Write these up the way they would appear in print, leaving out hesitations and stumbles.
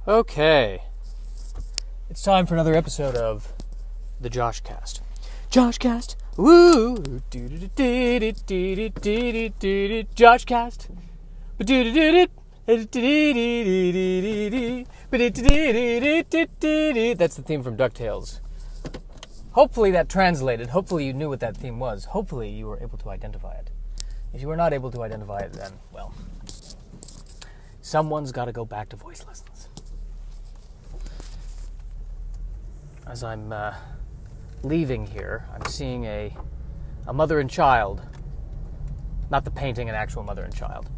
Okay. It's time for another episode of the JoshCast. JoshCast. Woo! JoshCast. That's the theme from DuckTales. Hopefully that translated. Hopefully you knew what that theme was. Hopefully you were able to identify it. If you were not able to identify it, then, well, someone's got to go back to voice lessons. As I'm leaving here, I'm seeing a mother and child. Not the painting, an actual mother and child.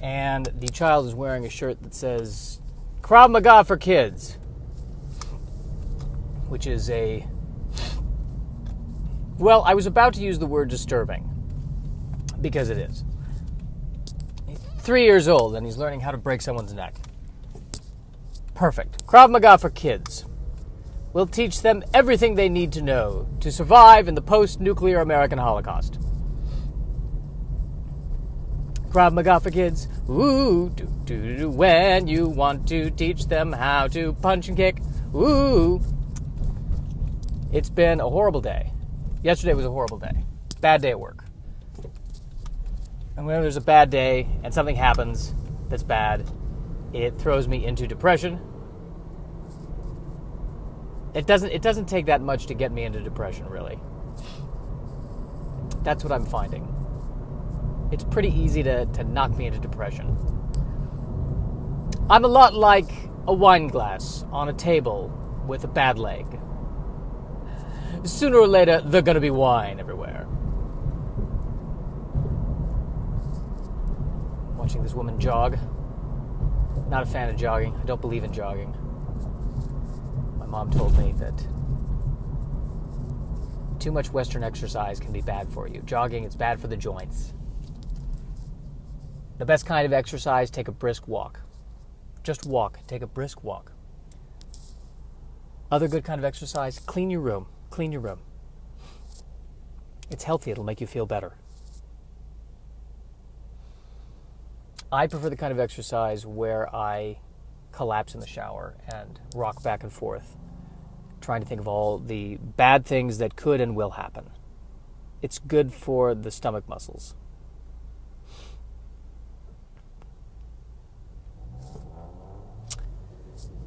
And the child is wearing a shirt that says, Krav Maga for kids. Which is a... Well, I was about to use the word disturbing. Because it is. He's 3 years old and he's learning how to break someone's neck. Perfect. Krav Maga for kids. We'll teach them everything they need to know to survive in the post-nuclear American Holocaust. Krav Maga for kids. Ooh, when you want to teach them how to punch and kick. Ooh. It's been a horrible day. Yesterday was a horrible day. Bad day at work. And whenever there's a bad day and something happens that's bad, it throws me into depression. It doesn't take that much to get me into depression, really. That's what I'm finding. It's pretty easy to knock me into depression. I'm a lot like a wine glass on a table with a bad leg. Sooner or later, there's going to be wine everywhere. Watching this woman jog. Not a fan of jogging. I don't believe in jogging. Mom told me that too much Western exercise can be bad for you. Jogging, it's bad for the joints. The best kind of exercise, take a brisk walk. Just walk. Take a brisk walk. Other good kind of exercise, clean your room. Clean your room. It's healthy. It'll make you feel better. I prefer the kind of exercise where I collapse in the shower and rock back and forth, trying to think of all the bad things that could and will happen. It's good for the stomach muscles.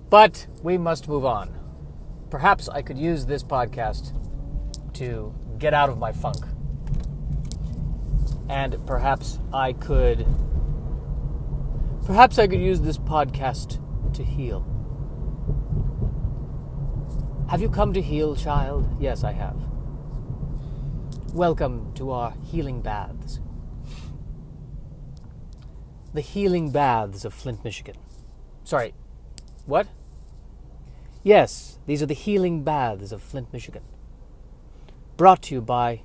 But we must move on. Perhaps I could use this podcast to get out of my funk. And perhaps I could use this podcast to heal. Have you come to heal, child? Yes, I have. Welcome to our healing baths. The healing baths of Flint, Michigan. Sorry, what? Yes, these are the healing baths of Flint, Michigan. Brought to you by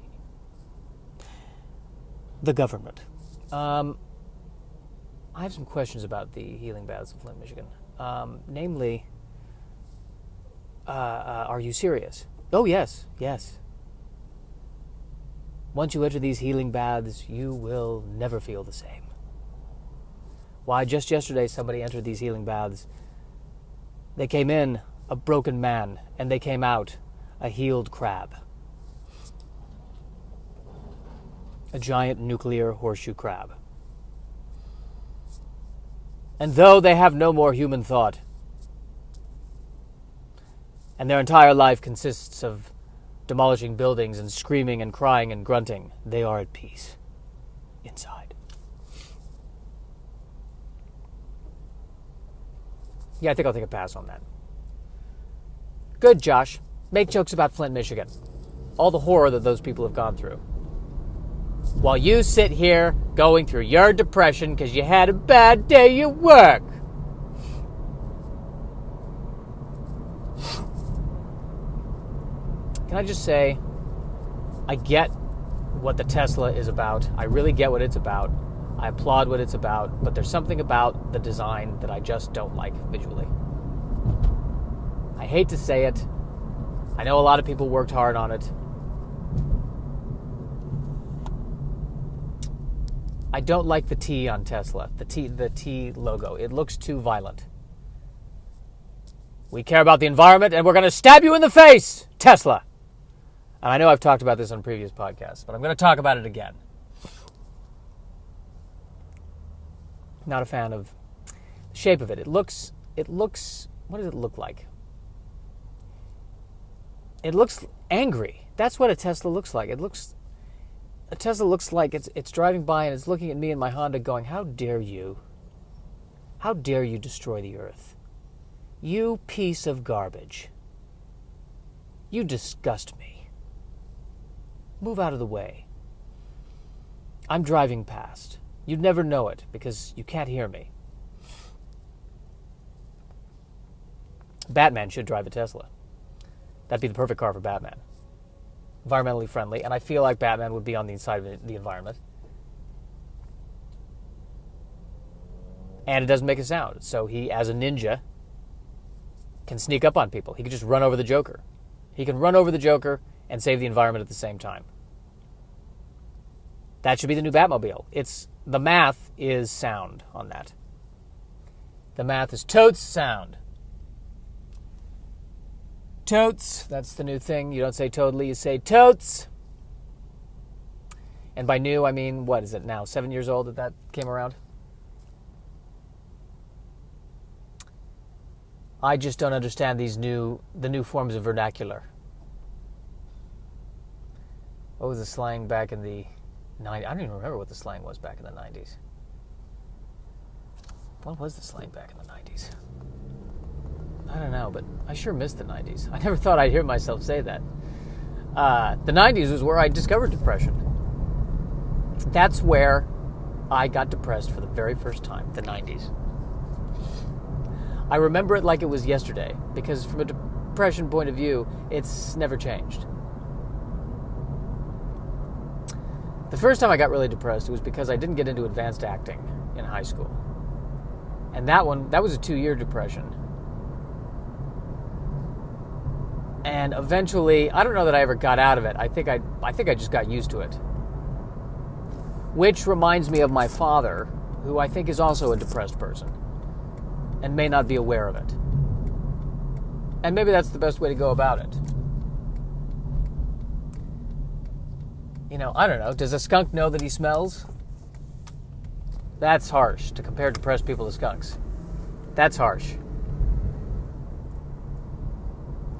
the government. I have some questions about the healing baths of Flint, Michigan. Namely, are you serious? Oh, yes. Once you enter these healing baths, you will never feel the same. Why, just yesterday somebody entered these healing baths. They came in a broken man, and they came out a healed crab. A giant nuclear horseshoe crab. And though they have no more human thought, and their entire life consists of demolishing buildings and screaming and crying and grunting, they are at peace inside. Yeah, I think I'll take a pass on that. Good, Josh. Make jokes about Flint, Michigan. All the horror that those people have gone through. While you sit here going through your depression because you had a bad day at work. Can I just say, I get what the Tesla is about. I really get what it's about. I applaud what it's about, but there's something about the design that I just don't like visually. I hate to say it. I know a lot of people worked hard on it. I don't like the T on Tesla, the T logo. It looks too violent. We care about the environment, and we're going to stab you in the face, Tesla. And I know I've talked about this on previous podcasts, but I'm going to talk about it again. Not a fan of the shape of it. It looks, what does it look like? It looks angry. That's what a Tesla looks like. A Tesla looks like it's driving by and it's looking at me in my Honda going, how dare you? How dare you destroy the earth? You piece of garbage. You disgust me. Move out of the way. I'm driving past. You'd never know it because you can't hear me. Batman should drive a Tesla. That'd be the perfect car for Batman. Environmentally friendly, and I feel like Batman would be on the inside of the environment. And it doesn't make a sound, so he, as a ninja, can sneak up on people. He can just run over the Joker. He can run over the Joker and save the environment at the same time. That should be the new Batmobile. The math is sound on that. The math is totes sound. Totes, that's the new thing. You don't say totally, you say totes. And by new, I mean, what is it now? 7 years old that came around? I just don't understand the new forms of vernacular. What was the slang back in the 90s? I don't even remember what the slang was back in the 90s. What was the slang back in the 90s? I don't know, but I sure missed the 90s. I never thought I'd hear myself say that. The 90s was where I discovered depression. That's where I got depressed for the very first time, the 90s. I remember it like it was yesterday, because from a depression point of view, it's never changed. The first time I got really depressed, it was because I didn't get into advanced acting in high school. And that was a 2-year depression. And eventually, I don't know that I ever got out of it. I think I just got used to it. Which reminds me of my father, who I think is also a depressed person and may not be aware of it. And maybe that's the best way to go about it. I don't know. Does a skunk know that he smells? That's harsh, to compare depressed people to skunks. That's harsh.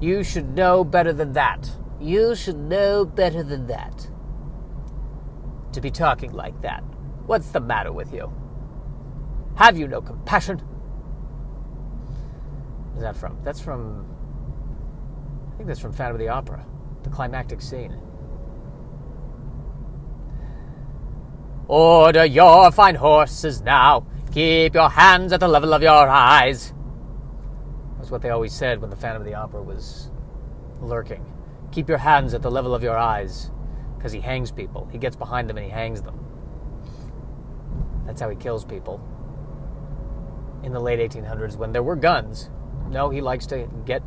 You should know better than that. You should know better than that. To be talking like that. What's the matter with you? Have you no compassion? Where's that from? I think that's from Phantom of the Opera. The climactic scene. Order your fine horses now. Keep your hands at the level of your eyes. That's what they always said when the Phantom of the Opera was lurking. Keep your hands at the level of your eyes. Because he hangs people. He gets behind them and he hangs them. That's how he kills people. In the late 1800s, when there were guns, no, he likes to get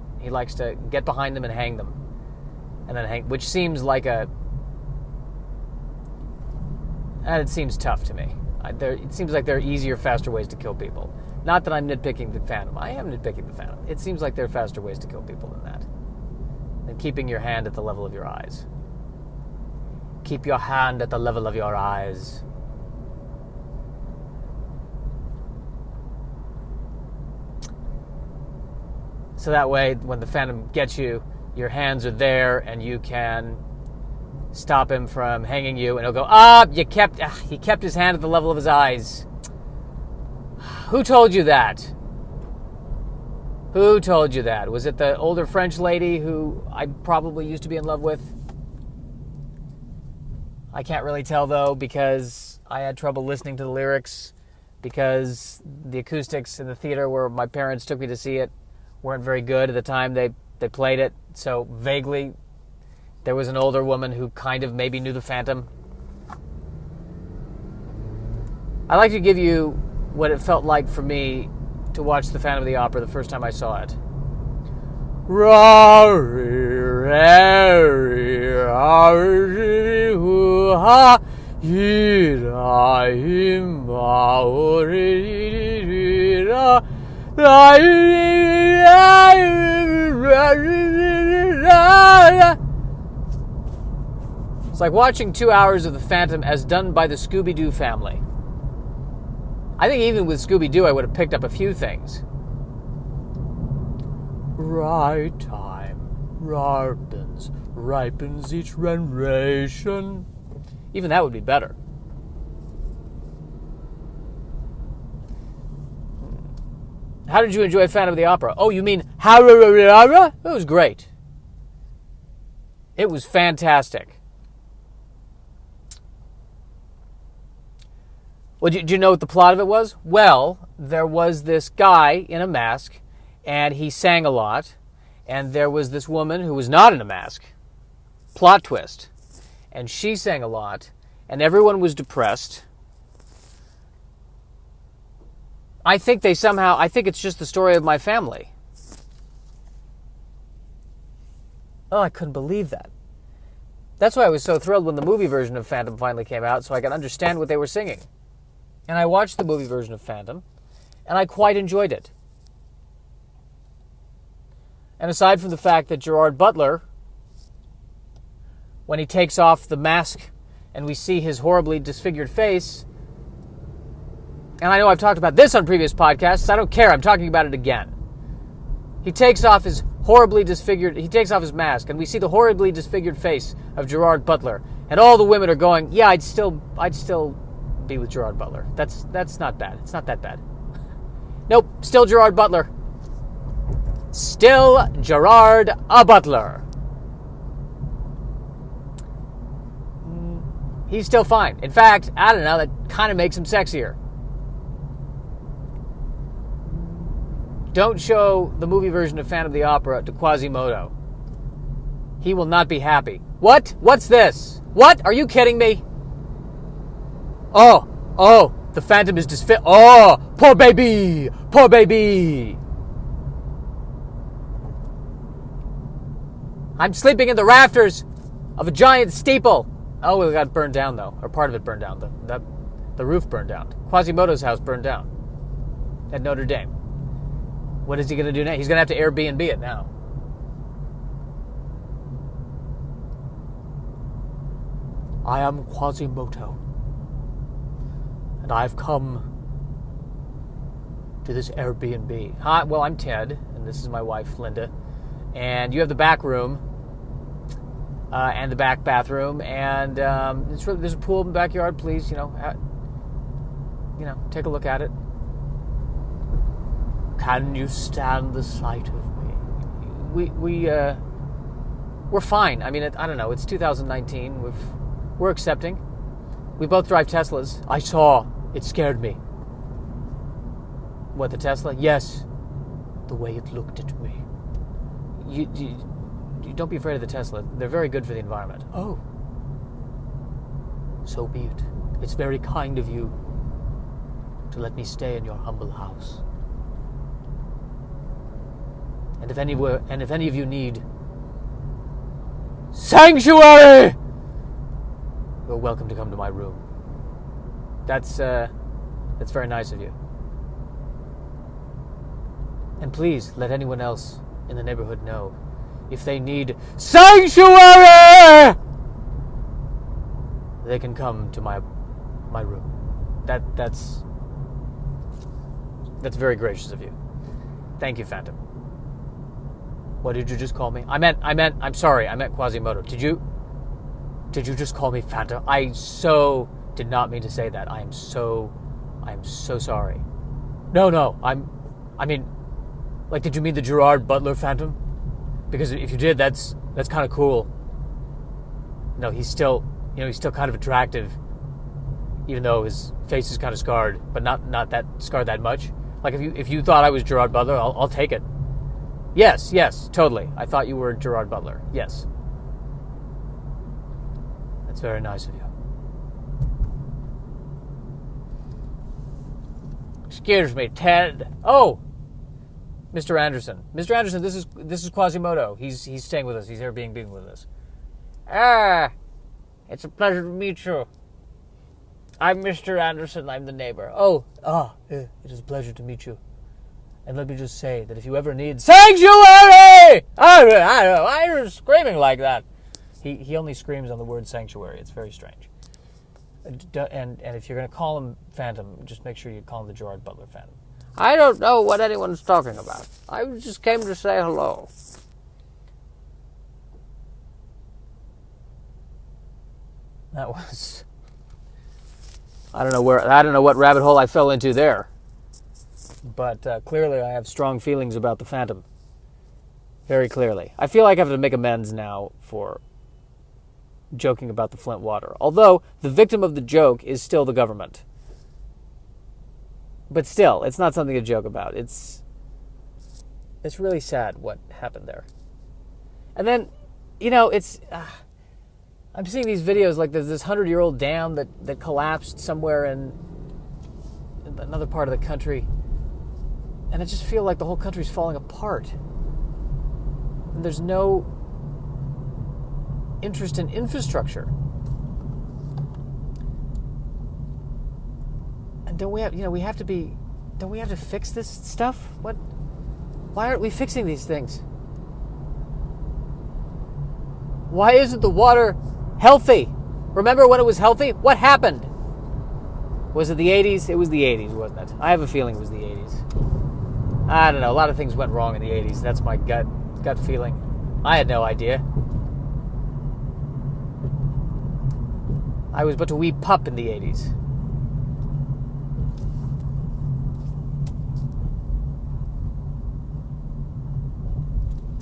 behind them and hang them. And then which seems like it seems tough to me. It seems like there are easier, faster ways to kill people. Not that I'm nitpicking the Phantom. I am nitpicking the Phantom. It seems like there are faster ways to kill people than that. Than keeping your hand at the level of your eyes. Keep your hand at the level of your eyes. So that way, when the Phantom gets you, your hands are there and you can stop him from hanging you, and he'll go, he kept his hand at the level of his eyes. Who told you that? Who told you that? Was it the older French lady who I probably used to be in love with? I can't really tell, though, because I had trouble listening to the lyrics, because the acoustics in the theater where my parents took me to see it weren't very good at the time they played it, so vaguely there was an older woman who kind of maybe knew the Phantom. I'd like to give you what it felt like for me to watch the Phantom of the Opera the first time I saw it. It's like watching 2 hours of The Phantom as done by the Scooby-Doo family. I think even with Scooby-Doo, I would have picked up a few things. Right time ripens each generation. Even that would be better. How did you enjoy Phantom of the Opera? Oh, you mean how? It was great. It was fantastic. Well, do you know what the plot of it was? Well, there was this guy in a mask, and he sang a lot, and there was this woman who was not in a mask. Plot twist. And she sang a lot, and everyone was depressed. I think it's just the story of my family. Oh, I couldn't believe that. That's why I was so thrilled when the movie version of Phantom finally came out, so I could understand what they were singing. And I watched the movie version of Phantom, and I quite enjoyed it. And aside from the fact that Gerard Butler, when he takes off the mask and we see his horribly disfigured face, and I know I've talked about this on previous podcasts, I don't care, I'm talking about it again. He takes off his mask, and we see the horribly disfigured face of Gerard Butler, and all the women are going, yeah, I'd still be with Gerard Butler. That's not bad. It's not that bad. Nope, still Gerard Butler. Still Gerard Butler. He's still fine. In fact, I don't know, that kind of makes him sexier. Don't show the movie version of Phantom of the Opera to Quasimodo. He will not be happy. What? What's this? What? Are you kidding me? Oh, the Phantom is disfigured. Oh, poor baby. I'm sleeping in the rafters of a giant steeple. Oh, it got burned down, though. Or part of it burned down. The roof burned down. Quasimodo's house burned down at Notre Dame. What is he going to do now? He's going to have to Airbnb it now. I am Quasimodo, and I've come to this Airbnb. Hi, well, I'm Ted, and this is my wife, Linda. And you have the back room, and the back bathroom, and there's a pool in the backyard. Please, take a look at it. Can you stand the sight of me? We're fine. I mean, I don't know. It's 2019. We're accepting. We both drive Teslas. I saw. It scared me. What, the Tesla? Yes. The way it looked at me. You don't be afraid of the Tesla. They're very good for the environment. Oh. So be it. It's very kind of you to let me stay in your humble house. And if any of you need sanctuary, you're welcome to come to my room. That's very nice of you. And please let anyone else in the neighborhood know if they need sanctuary, they can come to my room. That's very gracious of you. Thank you, Phantom. What did you just call me? I'm sorry, I meant Quasimodo. Did you just call me Phantom? I so did not mean to say that. I am so sorry. No, did you mean the Gerard Butler Phantom? Because if you did, that's kind of cool. No, he's still kind of attractive, even though his face is kind of scarred, but not that scarred that much. Like if you thought I was Gerard Butler, I'll take it. Yes, totally. I thought you were Gerard Butler. Yes. That's very nice of you. Excuse me, Ted. Oh, Mr. Anderson. Mr. Anderson, this is Quasimodo. He's staying with us. He's Airbnb with us. It's a pleasure to meet you. I'm Mr. Anderson. I'm the neighbor. It is a pleasure to meet you. And let me just say that if you ever need sanctuary, I don't know why you're screaming like that. He only screams on the word sanctuary. It's very strange. And if you're going to call him Phantom, just make sure you call him the Gerard Butler Phantom. I don't know what anyone's talking about. I just came to say hello. That was... I don't know what rabbit hole I fell into there. But clearly I have strong feelings about the Phantom. Very clearly. I feel like I have to make amends now for joking about the Flint water. Although the victim of the joke is still the government. But still, it's not something to joke about. It's really sad what happened there. And then, it's... I'm seeing these videos like there's this 100-year-old dam that collapsed somewhere in another part of the country. And I just feel like the whole country's falling apart. And there's no interest in infrastructure. And don't we have to fix this stuff? Why aren't we fixing these things? Why isn't the water healthy? Remember when it was healthy? What happened? Was it the 80s? It was the 80s, wasn't it? I have a feeling it was the 80s. I don't know. A lot of things went wrong in the 80s. That's my gut feeling. I had no idea. I was but a wee pup in the 80s.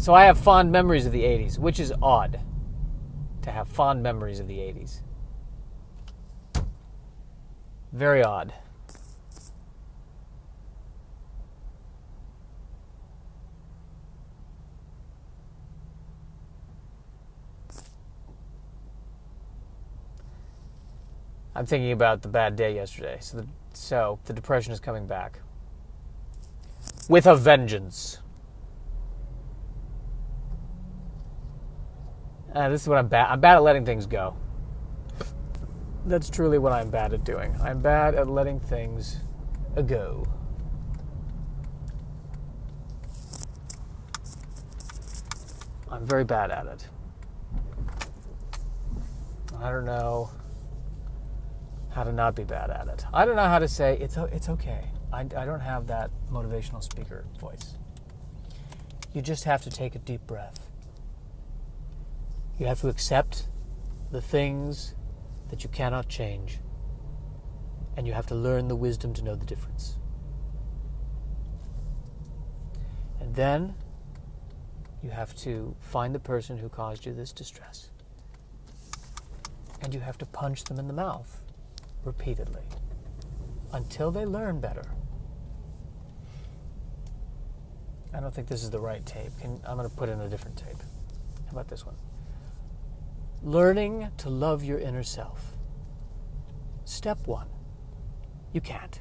So I have fond memories of the 80s, which is odd to have fond memories of the 80s. Very odd. I'm thinking about the bad day yesterday. So the depression is coming back. With a vengeance. This is what I'm bad. I'm bad at letting things go. That's truly what I'm bad at doing. I'm bad at letting things go. I'm very bad at it. I don't know how to not be bad at it. I don't know how to say it's okay. I don't have that motivational speaker voice. You just have to take a deep breath. You have to accept the things that you cannot change. And you have to learn the wisdom to know the difference. And then you have to find the person who caused you this distress. And you have to punch them in the mouth repeatedly until they learn better. I don't think this is the right tape. I'm going to put in a different tape. How about this one? Learning to love your inner self. Step 1. You can't.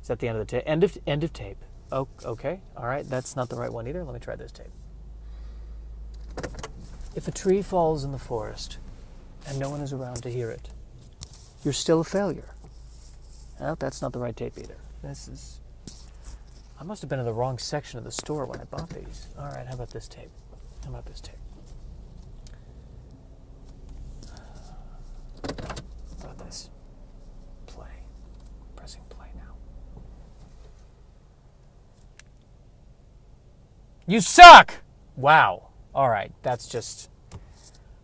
Is that the end of the tape? End of tape. Oh, okay. All right. That's not the right one either. Let me try this tape. If a tree falls in the forest and no one is around to hear it, you're still a failure. Well, that's not the right tape either. I must have been in the wrong section of the store when I bought these. All right, how about this tape? How about this tape? How about this? Play. Pressing play now. You suck! Wow. All right, that's just...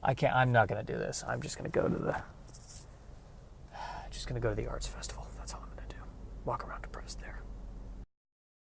I'm not going to do this. I'm just going to go to the... arts festival. That's all I'm going to do. Walk around depressed there.